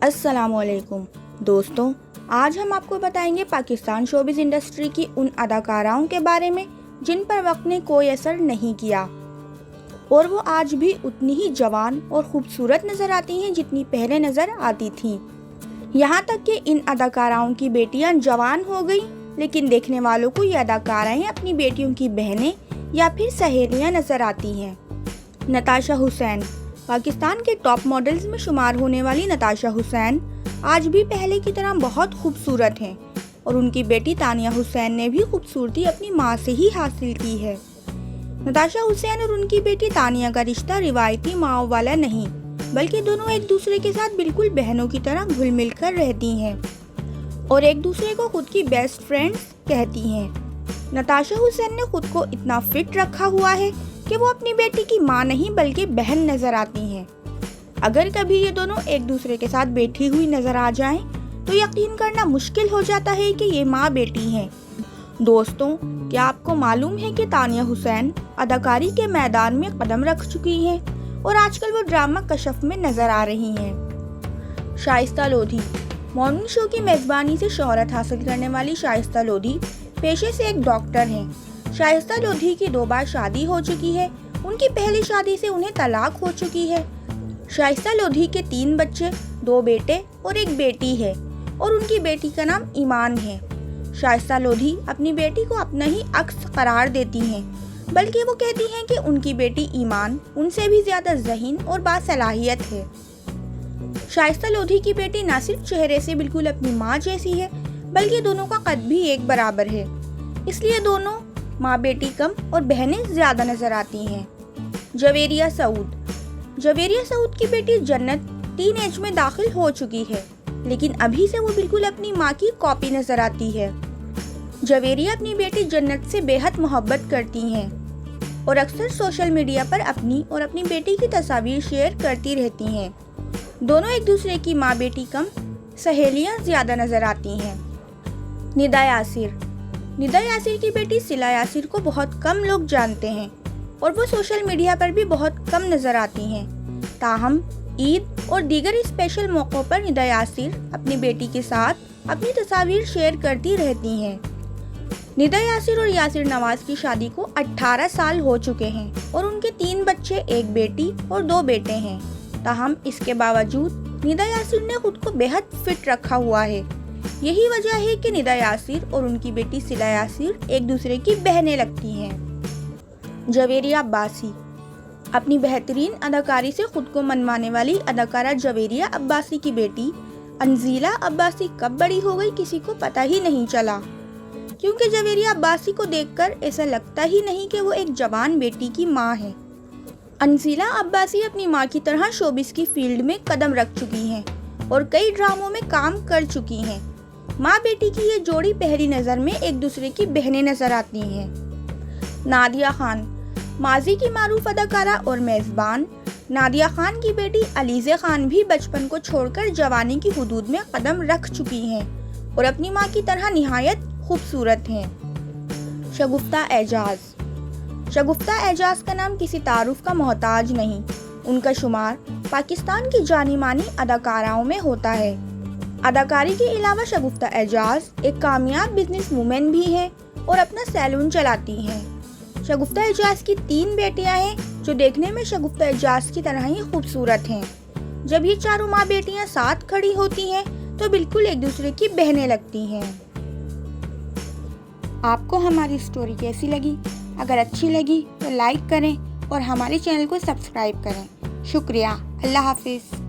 अस्सलामुअलैकुम दोस्तों, आज हम आपको बताएंगे पाकिस्तान शोबिज़ इंडस्ट्री की उन अदाकाराओं के बारे में जिन पर वक्त ने कोई असर नहीं किया और वो आज भी उतनी ही जवान और खूबसूरत नज़र आती हैं जितनी पहले नज़र आती थीं। यहाँ तक कि इन अदाकाराओं की बेटियाँ जवान हो गई, लेकिन देखने वालों को ये अदाकाराएँ अपनी बेटियों की बहनें या फिर सहेलियाँ नज़र आती हैं। नताशा हुसैन पाकिस्तान के टॉप मॉडल्स में शुमार होने वाली नताशा हुसैन आज भी पहले की तरह बहुत खूबसूरत हैं और उनकी बेटी तानिया हुसैन ने भी खूबसूरती अपनी मां से ही हासिल की है। नताशा हुसैन और उनकी बेटी तानिया का रिश्ता रिवायती माओ वाला नहीं, बल्कि दोनों एक दूसरे के साथ बिल्कुल बहनों की तरह घुल मिल कर रहती हैं और एक दूसरे को खुद की बेस्ट फ्रेंड्स कहती हैं। नताशा हुसैन ने खुद को इतना फिट रखा हुआ है कि वो अपनी बेटी की मां नहीं बल्कि बहन नजर आती हैं। अगर कभी ये दोनों एक दूसरे के साथ बैठी हुई नजर आ जाएं, तो यकीन करना मुश्किल हो जाता है कि ये माँ बेटी हैं। दोस्तों, क्या आपको मालूम है कि तानिया हुसैन अदाकारी के मैदान में कदम रख चुकी हैं और आजकल वो ड्रामा कशफ में नजर आ रही हैं। शाइस्ता लोधी मॉर्निंग शो की मेजबानी से शोहरत हासिल करने वाली शाइस्ता लोधी पेशे से एक डॉक्टर हैं। शाइस्ता लोधी की 2 बार शादी हो चुकी है। उनकी पहली शादी से उन्हें तलाक हो चुकी है। शाइस्ता लोधी के 3 बच्चे, 2 बेटे और 1 बेटी है और उनकी बेटी का नाम ईमान है। शाइस्ता लोधी अपनी बेटी को अपना ही अक्स करार देती हैं, बल्कि वो कहती हैं कि उनकी बेटी ईमान उनसे भी ज्यादा ज़हीन और बासलाहियत है। शाइस्ता लोधी की बेटी न सिर्फ चेहरे से बिल्कुल अपनी माँ जैसी है, बल्कि दोनों का कद भी एक बराबर है, इसलिए दोनों माँ बेटी कम और बहनें ज्यादा नजर आती हैं। जवेरिया सऊद की बेटी जन्नत टीन एज में दाखिल हो चुकी है, लेकिन अभी से वो बिल्कुल अपनी माँ की कॉपी नजर आती है। जवेरिया अपनी बेटी जन्नत से बेहद मोहब्बत करती हैं और अक्सर सोशल मीडिया पर अपनी और अपनी बेटी की तस्वीर शेयर करती रहती हैं। दोनों एक दूसरे की माँ बेटी कम, सहेलियाँ ज्यादा नजर आती हैं। निदा यासिर की बेटी सिला यासिर को बहुत कम लोग जानते हैं और वो सोशल मीडिया पर भी बहुत कम नजर आती हैं। ताहम ईद और दीगर स्पेशल मौक़ों पर निदा यासिर अपनी बेटी के साथ अपनी तस्वीर शेयर करती रहती हैं। निदा यासिर और यासिर नवाज की शादी को 18 साल हो चुके हैं और उनके 3 बच्चे, 1 बेटी और 2 बेटे हैं। ताहम इसके बावजूद निदा यासिर ने खुद को बेहद फिट रखा हुआ है। यही वजह है कि निदा यासिर और उनकी बेटी सिला यासिर एक दूसरे की बहनें लगती हैं। जवेरिया अब्बासी अपनी बेहतरीन अदाकारी से खुद को मनवाने वाली अदाकारा जवेरिया अब्बासी की बेटी अंजीला अब्बासी कब बड़ी हो गई किसी को पता ही नहीं चला, क्योंकि जवेरिया अब्बासी को देखकर ऐसा लगता ही नहीं कि वो एक जवान बेटी की माँ है। अंजीला अब्बासी अपनी माँ की तरह शोबिस की फील्ड में कदम रख चुकी हैं और कई ड्रामों में काम कर चुकी हैं। माँ बेटी की ये जोड़ी पहली नज़र में एक दूसरे की बहनें नजर आती हैं। नादिया खान माजी की मारूफ अदाकारा और मेज़बान नादिया खान की बेटी अलीज़े खान भी बचपन को छोड़कर जवानी की हुदूद में कदम रख चुकी हैं और अपनी माँ की तरह निहायत खूबसूरत हैं। शगुफ्ता एजाज का नाम किसी तारुफ का मोहताज नहीं। उनका शुमार पाकिस्तान की जानी मानी अदाकाराओं में होता है। अदाकारी के अलावा शगुफ्ता एजाज एक कामयाब बिजनेस वूमेन भी है और अपना सैलून चलाती हैं। शगुफ्ता एजाज की 3 बेटियां हैं जो देखने में शगुफ्ता एजाज की तरह ही खूबसूरत हैं। जब ये चारों माँ बेटियां साथ खड़ी होती हैं तो बिल्कुल एक दूसरे की बहनें लगती हैं। आपको हमारी स्टोरी कैसी लगी? अगर अच्छी लगी तो लाइक करें और हमारे चैनल को सब्सक्राइब करें। शुक्रिया। अल्लाह हाफिज़।